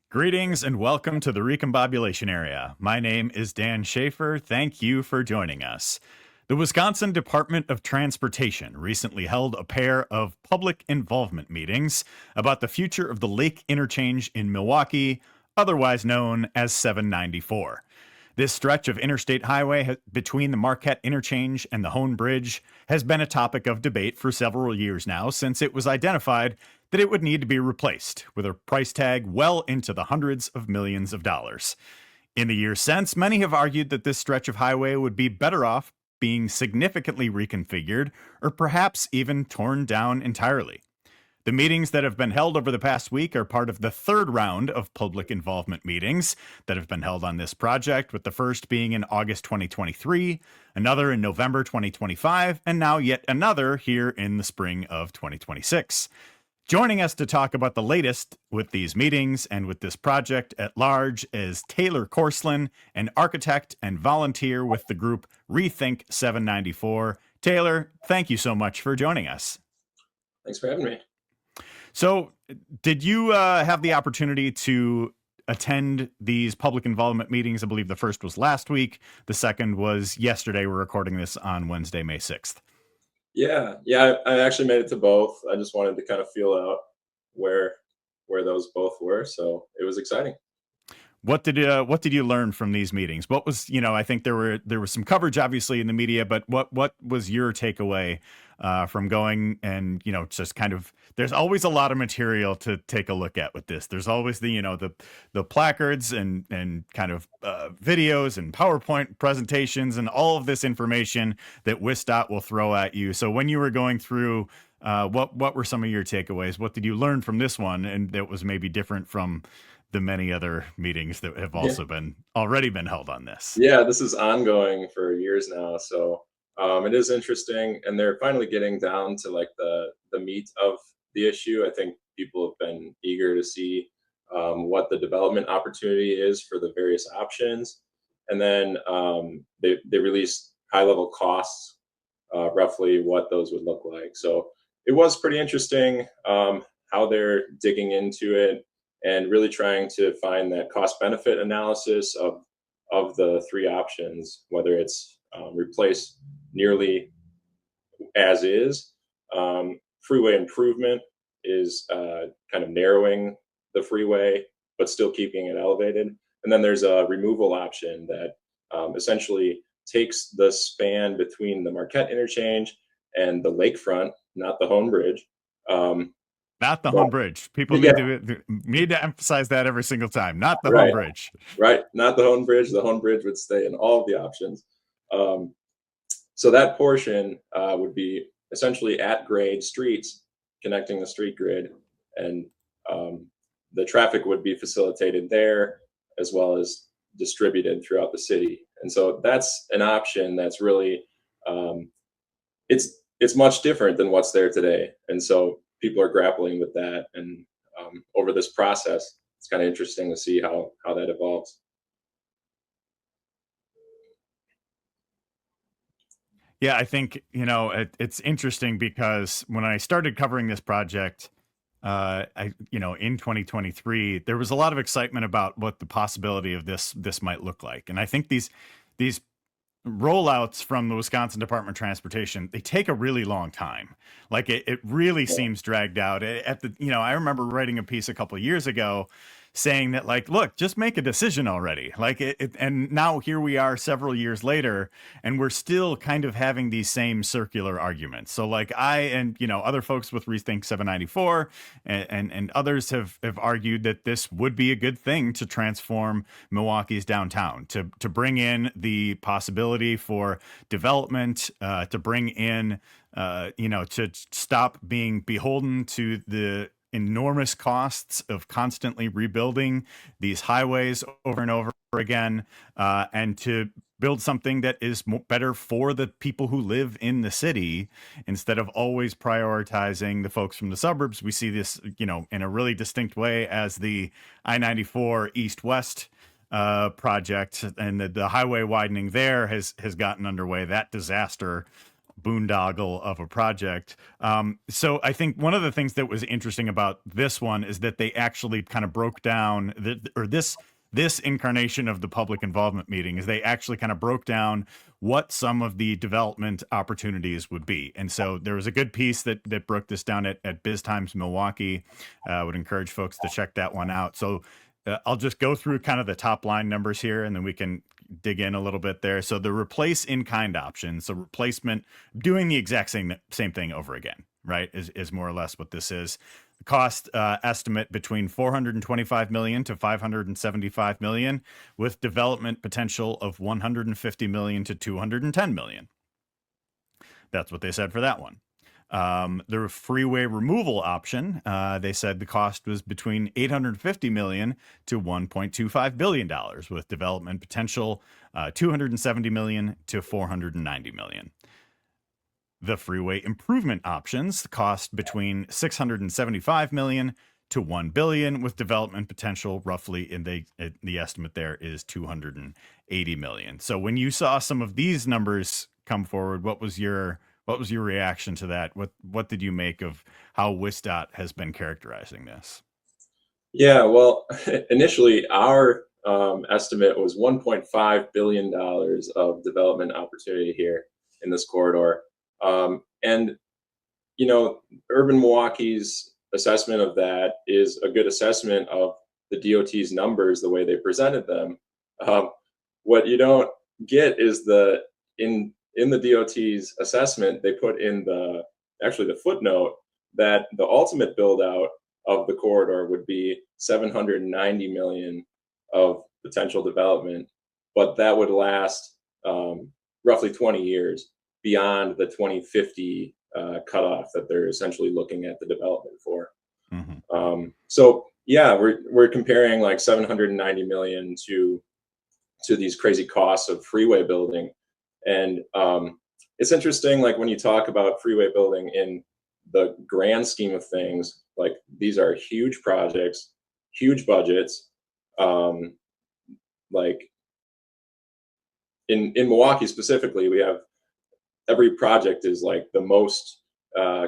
Greetings and welcome to the Recombobulation Area. My name is Dan Schaefer. Thank you for joining us. The Wisconsin Department of Transportation recently held a pair of public involvement meetings about the future of the Lake Interchange in Milwaukee, otherwise known as 794. This stretch of interstate highway between the Marquette Interchange and the Hone Bridge has been a topic of debate for several years now, since it was identified that it would need to be replaced, with a price tag well into the hundreds of millions of dollars. In the years since, many have argued that this stretch of highway would be better off being significantly reconfigured or perhaps even torn down entirely. The meetings that have been held over the past week are part of the third round of public involvement meetings that have been held on this project, with the first being in August 2023, another in November 2025, and now yet another here in the spring of 2026. Joining us to talk about the latest with these meetings and with this project at large is Taylor Korslin, an architect and volunteer with the group Rethink 794. Taylor, thank you so much for joining us. Thanks for having me. So, did you have the opportunity to attend these public involvement meetings? I believe the first was last week. The second was yesterday. We're recording this on Wednesday, May 6th. Yeah, I actually made it to both. I just wanted to kind of feel out where those both were, so it was exciting. What did you learn from these meetings? What was, I think there was some coverage obviously in the media, but what was your takeaway from going and, just kind of, there's always a lot of material to take a look at with this. There's always the placards and kind of videos and PowerPoint presentations and all of this information that WISDOT will throw at you. So when you were going through, what were some of your takeaways? What did you learn from this one, and that was maybe different from the many other meetings that have also already been held on this? Yeah, this is ongoing for years now, so it is interesting, and they're finally getting down to like the meat of the issue. I think people have been eager to see what the development opportunity is for the various options, and then they released high level costs, roughly what those would look like. So it was pretty interesting how they're digging into it and really trying to find that cost benefit analysis of the three options, whether it's replace nearly as is, freeway improvement is kind of narrowing the freeway but still keeping it elevated, and then there's a removal option that essentially takes the span between the Marquette interchange and the lakefront, not the Hone Bridge. Not the But Home Bridge. People yeah, need to emphasize that every single time. Not the Home right. Bridge. Right, not the Hone Bridge. The Hone Bridge would stay in all of the options. Um, so that portion would be essentially at grade streets connecting the street grid, and the traffic would be facilitated there as well as distributed throughout the city. And so that's an option that's really um, it's much different than what's there today. And so people are grappling with that, and over this process, it's kind of interesting to see how that evolves. Yeah, I think, it's interesting because when I started covering this project, in 2023, there was a lot of excitement about what the possibility of this might look like. And I think these rollouts from the Wisconsin Department of Transportation, they take a really long time. Like it really Yeah. seems dragged out. I remember writing a piece a couple of years ago saying that, like, look, just make a decision already. And now here we are several years later, and we're still kind of having these same circular arguments. So like I and other folks with Rethink 794 and others have argued that this would be a good thing to transform Milwaukee's downtown, to bring in the possibility for development, to bring in to stop being beholden to the enormous costs of constantly rebuilding these highways over and over again, and to build something that is better for the people who live in the city instead of always prioritizing the folks from the suburbs. We see this, in a really distinct way as the I-94 east-west project, and the highway widening there has gotten underway. That disaster boondoggle of a project. So I think one of the things that was interesting about this one is that they actually kind of broke down this incarnation of the public involvement meeting is they actually kind of broke down what some of the development opportunities would be. And so there was a good piece that broke this down at Biz Times Milwaukee. I would encourage folks to check that one out. So I'll just go through kind of the top line numbers here, and then we can dig in a little bit there. So the replace in kind option, so replacement, doing the exact same thing over again, right? Is more or less what this is. The cost estimate between 425 million to 575 million, with development potential of 150 million to 210 million. That's what they said for that one. The freeway removal option, they said the cost was between 850 million to 1.25 billion dollars, with development potential 270 million to 490 million. The freeway improvement options cost between 675 million to 1 billion, with development potential roughly in the estimate there is 280 million. So when you saw some of these numbers come forward, what was your reaction to that? What did you make of how WSDOT has been characterizing this? Yeah, well, initially our estimate was $1.5 billion of development opportunity here in this corridor. And, urban Milwaukee's assessment of that is a good assessment of the DOT's numbers, the way they presented them. What you don't get is in the DOT's assessment, they put in the footnote that the ultimate build out of the corridor would be 790 million of potential development, but that would last roughly 20 years beyond the 2050 cutoff that they're essentially looking at the development for. So yeah, we're comparing like 790 million to these crazy costs of freeway building. And it's interesting, like when you talk about freeway building in the grand scheme of things, like these are huge projects, huge budgets. Like in Milwaukee specifically, we have every project is like the most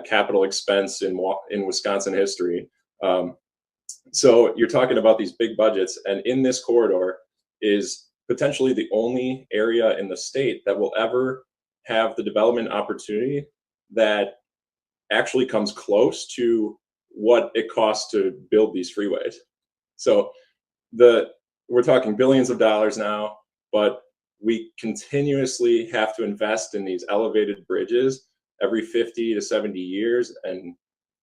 capital expense in Wisconsin history. So you're talking about these big budgets, and in this corridor is potentially the only area in the state that will ever have the development opportunity that actually comes close to what it costs to build these freeways. So we're talking billions of dollars now, but we continuously have to invest in these elevated bridges every 50 to 70 years, and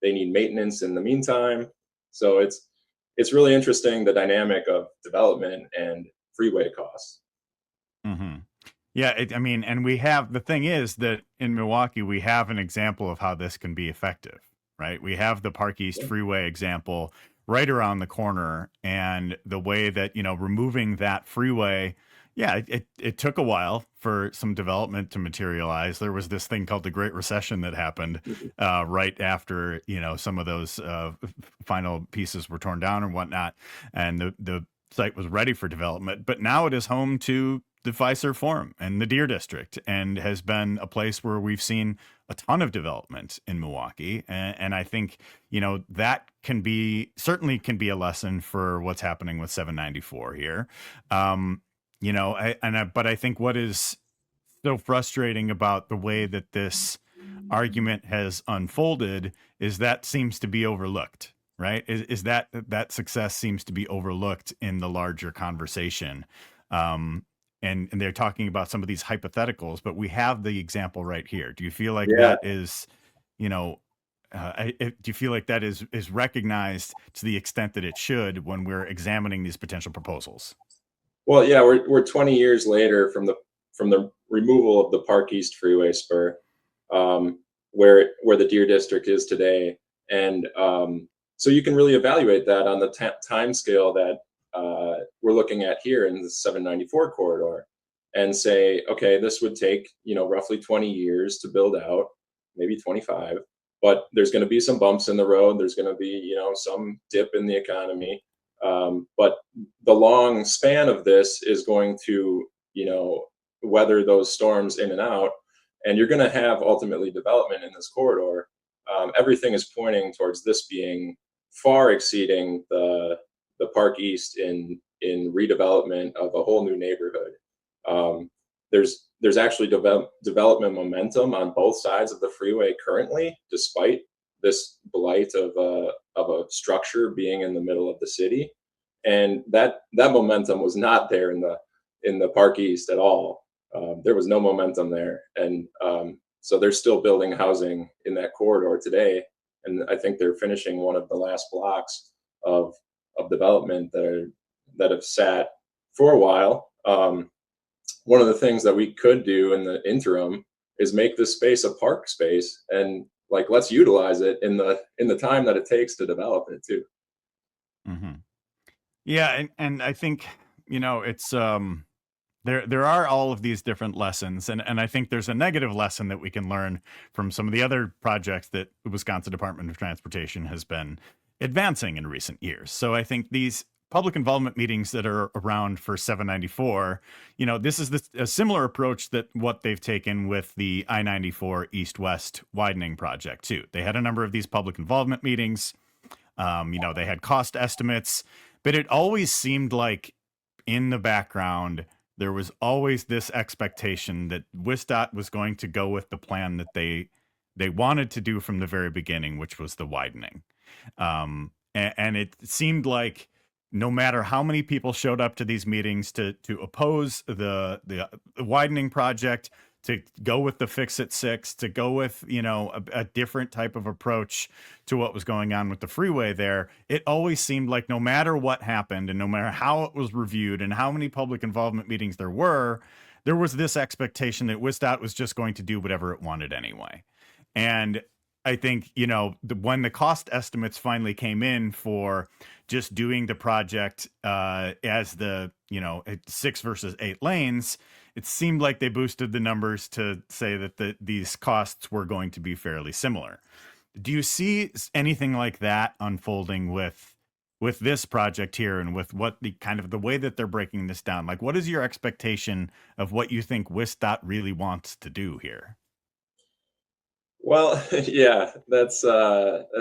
they need maintenance in the meantime. So it's really interesting, the dynamic of development and freeway costs. Mm-hmm. Yeah, and the thing is that in Milwaukee, we have an example of how this can be effective, right? We have the Park East Freeway example right around the corner, and the way that, removing that freeway, yeah, it took a while for some development to materialize. There was this thing called the Great Recession that happened right after, some of those final pieces were torn down and whatnot, and the site was ready for development. But now it is home to the Fiserv Forum and the Deer District, and has been a place where we've seen a ton of development in Milwaukee. And I think, that certainly can be a lesson for what's happening with 794 here. But I think what is so frustrating about the way that this argument has unfolded is that seems to be overlooked, right? Is that success seems to be overlooked in the larger conversation. And they're talking about some of these hypotheticals, but we have the example right here. Do you feel like that is, do you feel like that is recognized to the extent that it should when we're examining these potential proposals? Well, yeah, we're 20 years later from the removal of the Park East Freeway spur, where the Deer District is today, and so you can really evaluate that on the time scale that we're looking at here in the 794 corridor, and say, okay, this would take roughly 20 years to build out, maybe 25, but there's going to be some bumps in the road. There's going to be some dip in the economy. But the long span of this is going to, weather those storms in and out. and you're going to have ultimately development in this corridor. Everything is pointing towards this being far exceeding the Park East in redevelopment of a whole new neighborhood. Um, there's actually development momentum on both sides of the freeway currently, despite this blight of a structure being in the middle of the city, and that momentum was not there in the Park East at all. There was no momentum there, and so they're still building housing in that corridor today, and I think they're finishing one of the last blocks of development that have sat for a while. One of the things that we could do in the interim is make this space a park space, and like let's utilize it in the time that it takes to develop it too. Hmm. Yeah, and I think, it's there are all of these different lessons, and I think there's a negative lesson that we can learn from some of the other projects that the Wisconsin Department of Transportation has been advancing in recent years. So I think these public involvement meetings that are around for 794, this is a similar approach that what they've taken with the I-94 east-west widening project too. They had a number of these public involvement meetings. They had cost estimates, but it always seemed like in the background, there was always this expectation that WisDOT was going to go with the plan that they wanted to do from the very beginning, which was the widening. And it seemed like no matter how many people showed up to these meetings to oppose the widening project, to go with the fix at 6, to go with a different type of approach to what was going on with the freeway there, it always seemed like no matter what happened and no matter how it was reviewed and how many public involvement meetings there was this expectation that WisDOT was just going to do whatever it wanted anyway. And I think, when the cost estimates finally came in for just doing the project as the, 6 versus 8 lanes, it seemed like they boosted the numbers to say that these costs were going to be fairly similar. Do you see anything like that unfolding with this project here, and with what the kind of the way that they're breaking this down? Like, what is your expectation of what you think WisDOT really wants to do here? Well, yeah, that's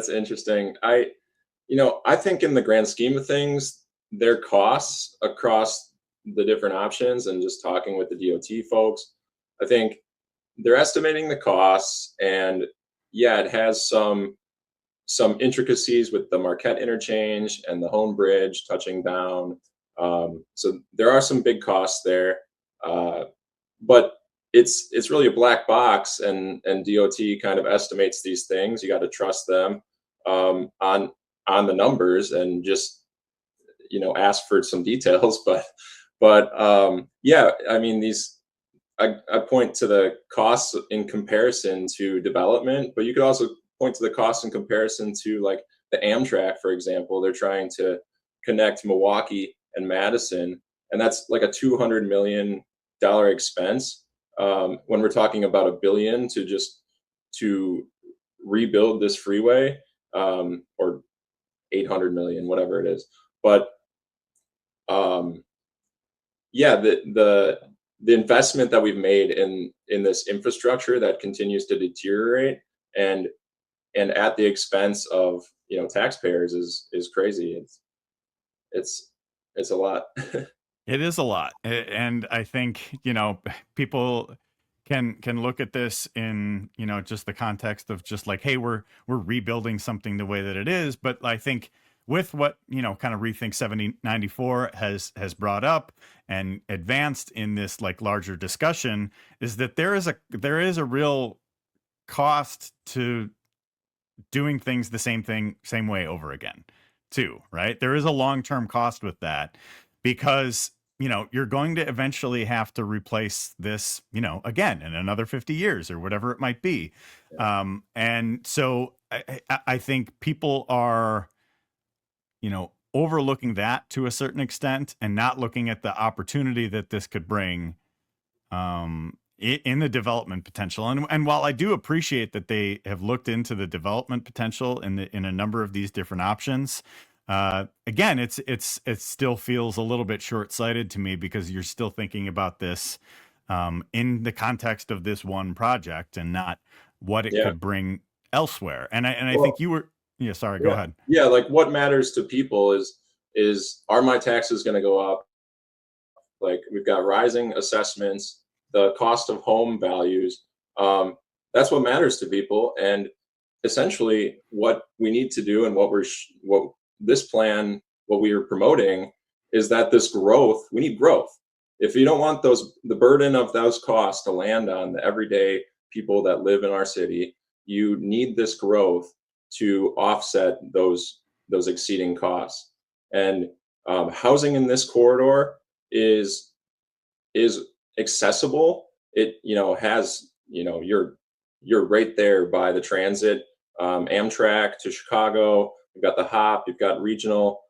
interesting. I think in the grand scheme of things, their costs across the different options and just talking with the DOT folks, I think they're estimating the costs, and yeah, it has some intricacies with the Marquette interchange and the Home Bridge touching down. So there are some big costs there, but it's really a black box, and DOT kind of estimates these things. You got to trust them on the numbers and just ask for some details. But yeah, I mean I point to the costs in comparison to development, but you could also point to the costs in comparison to like the Amtrak, for example. They're trying to connect Milwaukee and Madison, and that's like a $200 million expense. When we're talking about $1 billion to rebuild this freeway, or 800 million, whatever it is. But um, yeah, the investment that we've made in this infrastructure that continues to deteriorate, and at the expense of taxpayers is crazy. It's it's a lot. It is a lot. And I think, people can look at this in, just the context of just like, hey, we're rebuilding something the way that it is. But I think with what, kind of Rethink 7094 has brought up and advanced in this like larger discussion, is that there is a real cost to doing things the same way over again too, right? There is a long-term cost with that, because you're going to eventually have to replace this, again in another 50 years or whatever it might be. And so I think people are, overlooking that to a certain extent and not looking at the opportunity that this could bring in the development potential. And while I do appreciate that they have looked into the development potential in a number of these different options, again, it still feels a little bit short-sighted to me, because you're still thinking about this in the context of this one project and not what it Yeah. could bring elsewhere. And I think Well, you were, yeah, sorry, go yeah. ahead. Yeah, like what matters to people is are my taxes going to go up? Like we've got rising assessments, the cost of home values. That's what matters to people, and essentially what we need to do, and what this plan, what we are promoting, is that this growth. We need growth. If you don't want the burden of those costs to land on the everyday people that live in our city, you need this growth to offset those exceeding costs. And housing in this corridor is is accessible. It has you're right there by the transit, Amtrak to Chicago. You've got the Hop. You've got regional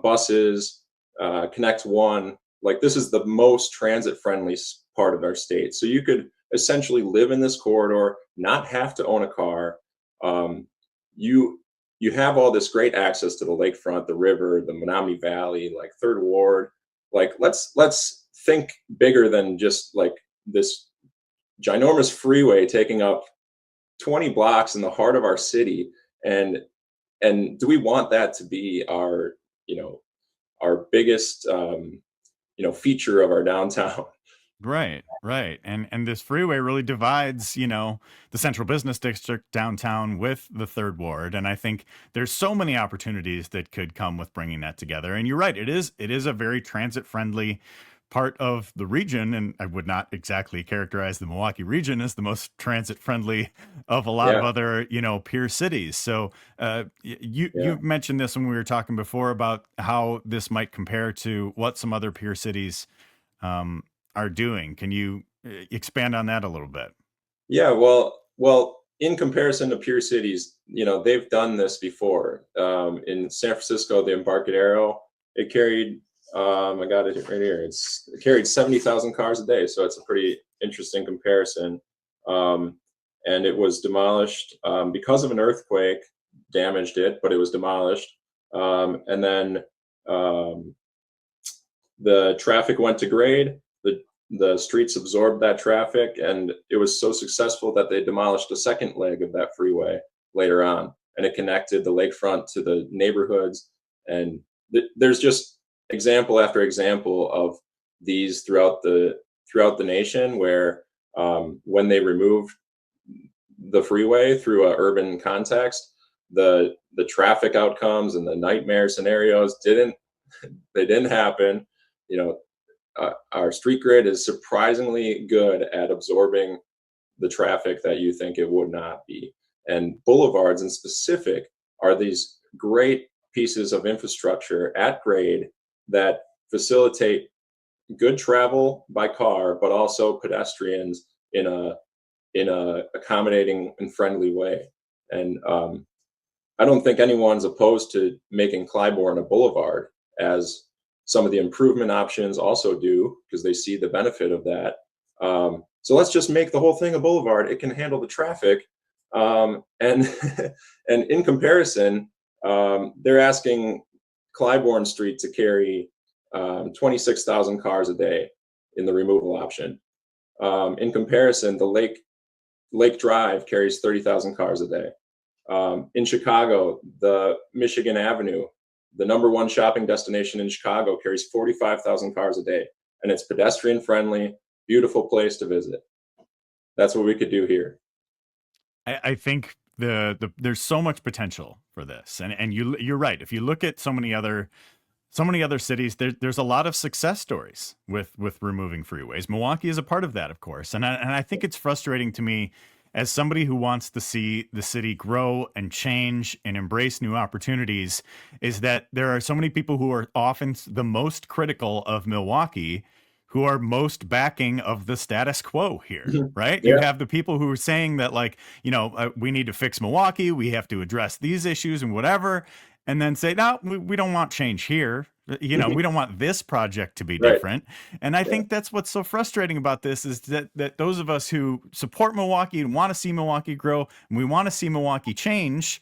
buses, Connect One. Like this is the most transit friendly part of our state. So you could essentially live in this corridor, not have to own a car. Um, you you have all this great access to the lakefront, the river, the Menominee Valley, like Third Ward. Like let's think bigger than just like this ginormous freeway taking up 20 blocks in the heart of our city. And do we want that to be our our biggest feature of our downtown? Right, right. And this freeway really divides, the central business district downtown with the third ward. And I think there's so many opportunities that could come with bringing that together. And you're right, it is a very transit friendly part of the region. And I would not exactly characterize the Milwaukee region as the most transit friendly of a lot of Yeah, other, peer cities. So yeah. you mentioned this when we were talking before about how this might compare to what some other peer cities um, are doing. Can you expand on that a little bit? Yeah, well, in comparison to peer cities, they've done this before. In San Francisco, the Embarcadero, it carried, I got it right here. It carried 70,000 cars a day, so it's a pretty interesting comparison. Um, and it was demolished because of an earthquake, damaged it, but it was demolished. And then um, the traffic went to grade. The streets absorbed that traffic, and it was so successful that they demolished a second leg of that freeway later on, and it connected the lakefront to the neighborhoods. And there's just example after example of these throughout the nation where when they removed the freeway through a urban context, the traffic outcomes and the nightmare scenarios didn't happen. You know, our street grid is surprisingly good at absorbing the traffic that you think it would not be. And boulevards in specific are these great pieces of infrastructure at grade that facilitate good travel by car, but also pedestrians in a accommodating and friendly way. And I don't think anyone's opposed to making Clybourne a boulevard, as some of the improvement options also do, because they see the benefit of that. So let's just make the whole thing a boulevard. It can handle the traffic, and and in comparison, they're asking Clybourne Street to carry 26,000 cars a day in the removal option. In comparison, the Lake Drive carries 30,000 cars a day. In Chicago, the Michigan Avenue, the number one shopping destination in Chicago, carries 45,000 cars a day, and it's pedestrian friendly, beautiful place to visit. That's what we could do here. I think there's so much potential for this, and you're right. If you look at so many other cities, there's a lot of success stories with removing freeways. Milwaukee is a part of that, of course, and I think it's frustrating to me as somebody who wants to see the city grow and change and embrace new opportunities, is that there are so many people who are often the most critical of Milwaukee who are most backing of the status quo here, right? You Yeah, have the people who are saying that, like, we need to fix Milwaukee, we have to address these issues and whatever, and then say, no, we don't want change here. We don't want this project to be right. different. And I Yeah, think that's what's so frustrating about this, is that those of us who support Milwaukee and want to see Milwaukee grow and we want to see Milwaukee change,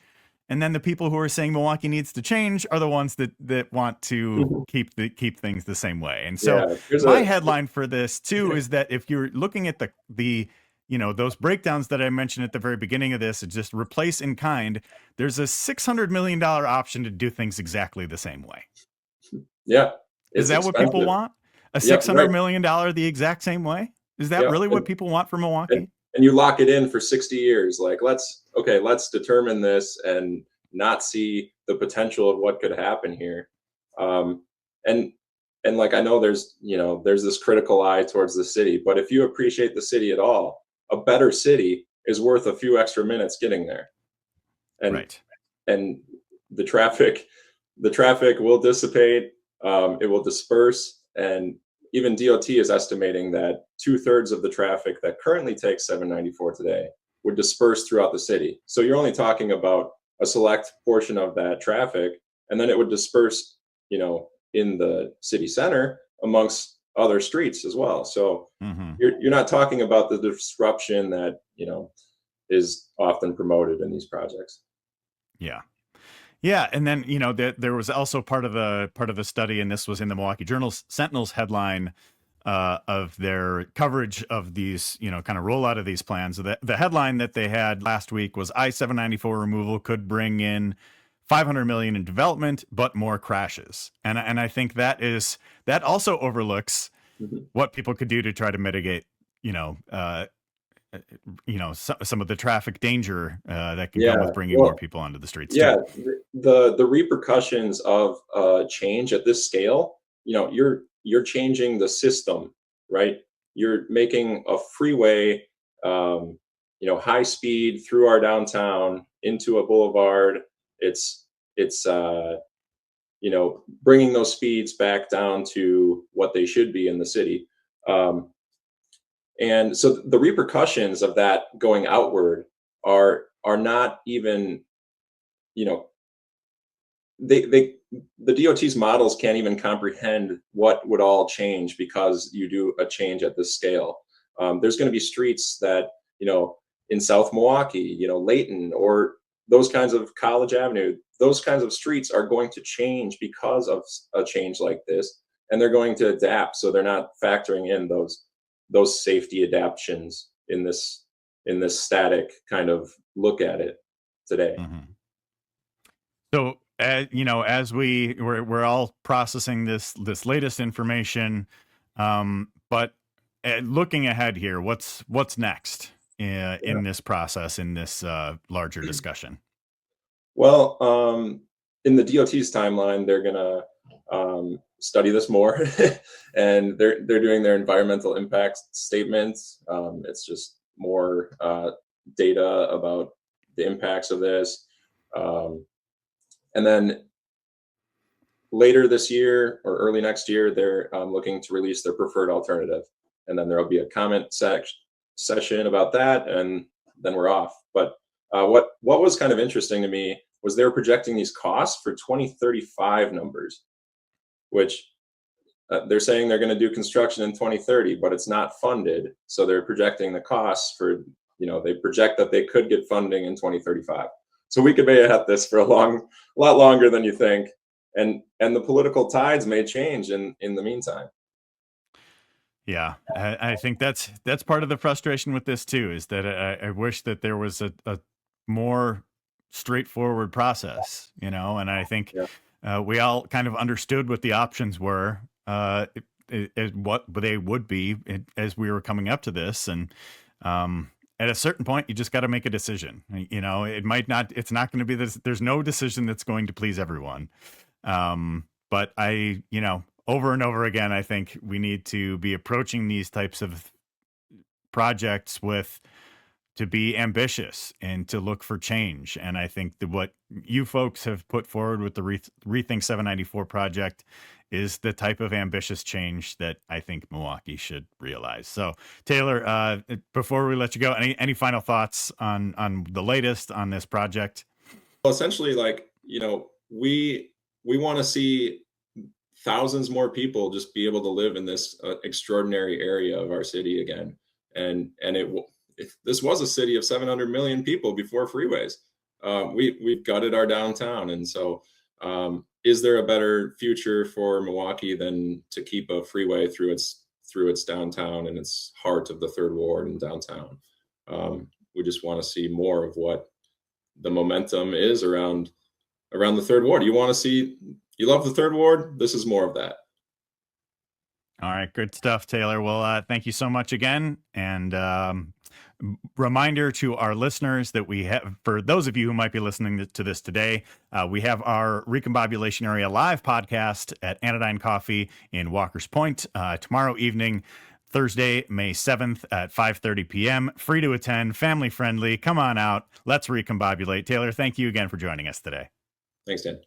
And then the people who are saying Milwaukee needs to change are the ones that want to keep things the same way. And so Yeah, there's my a headline for this too is that if you're looking at the those breakdowns that I mentioned at the very beginning of this, it's just replace in kind. There's a $600 million option to do things exactly the same way. yeah, Is it's that what people expensive. want? A Yep, $600 right. million the exact same way? Is that Yep, really what people want for and, Milwaukee? and you lock it in for 60 years. Like, let's determine this and not see the potential of what could happen here. Um, and and like, I know there's this critical eye towards the city, but if you appreciate the city at all, a better city is worth a few extra minutes getting there. And Right. and the traffic will dissipate, it will disperse, and even DOT is estimating that 2/3 of the traffic that currently takes 794 today would disperse throughout the city. So you're only talking about a select portion of that traffic, and then it would disperse, in the city center amongst other streets as well. So Mm-hmm. you're not talking about the disruption that is often promoted in these projects. Yeah. Yeah, and then there was also part of the study, and this was in the Milwaukee Journal Sentinel's headline of their coverage of these, kind of rollout of these plans. The headline that they had last week was I-794 removal could bring in 500 million in development, but more crashes. And I think that also overlooks Mhm. what people could do to try to mitigate, you know, uh, some of the traffic danger that can come Yeah. with bringing more Well, people onto the streets yeah, too. the repercussions of change at this scale, you're changing the system, right? You're making a freeway, high speed through our downtown into a boulevard. It's bringing those speeds back down to what they should be in the city. Um, and so the repercussions of that going outward are not even, you know they the DOT's models can't even comprehend what would all change because you do a change at this scale. There's going to be streets that, in South Milwaukee, Layton, or those kinds of College Avenue, those kinds of streets are going to change because of a change like this, and they're going to adapt. So they're not factoring in those safety adaptations in this static kind of look at it today. Mm-hmm. So, as we're all processing this latest information, but looking ahead here, what's next Yeah. in this process, in this larger discussion? Well, in the DOT's timeline, they're gonna study this more, and they're doing their environmental impact statements. It's just more data about the impacts of this, um, and then later this year or early next year, they're looking to release their preferred alternative, and then there'll be a session about that, and then we're off. But what was kind of interesting to me was they were projecting these costs for 2035 numbers, which they're saying they're going to do construction in 2030, but it's not funded. So they're projecting the costs for, they project that they could get funding in 2035. So we could be at this for a lot longer than you think, and the political tides may change in the meantime. Yeah, I think that's part of the frustration with this too, is that I wish that there was a more straightforward process, and I think Yeah, we all kind of understood what the options were, what they would be as we were coming up to this, and at a certain point, you just got to make a decision. It might not, it's not going to be this. There's no decision that's going to please everyone. But over and over again, I think we need to be approaching these types of projects to be ambitious and to look for change. And I think that what you folks have put forward with the Rethink 794 project is the type of ambitious change that I think Milwaukee should realize. So, Taylor, before we let you go, any final thoughts on the latest on this project? well, essentially, like, we want to see thousands more people just be able to live in this extraordinary area of our city again. And this was a city of 700 million people before freeways. we've gutted our downtown, and so is there a better future for Milwaukee than to keep a freeway through its downtown and its heart of the Third Ward and downtown? We just want to see more of what the momentum is around the Third Ward. You love the Third Ward. This is more of that. All right, good stuff, Taylor. Well, thank you so much again. And reminder to our listeners that we have, for those of you who might be listening to this today, we have our Recombobulation Area live podcast at Anodyne Coffee in Walker's Point tomorrow evening, Thursday, May 7th at 5:30 p.m. Free to attend, family friendly. Come on out. Let's recombobulate. Taylor, thank you again for joining us today. Thanks, Dan.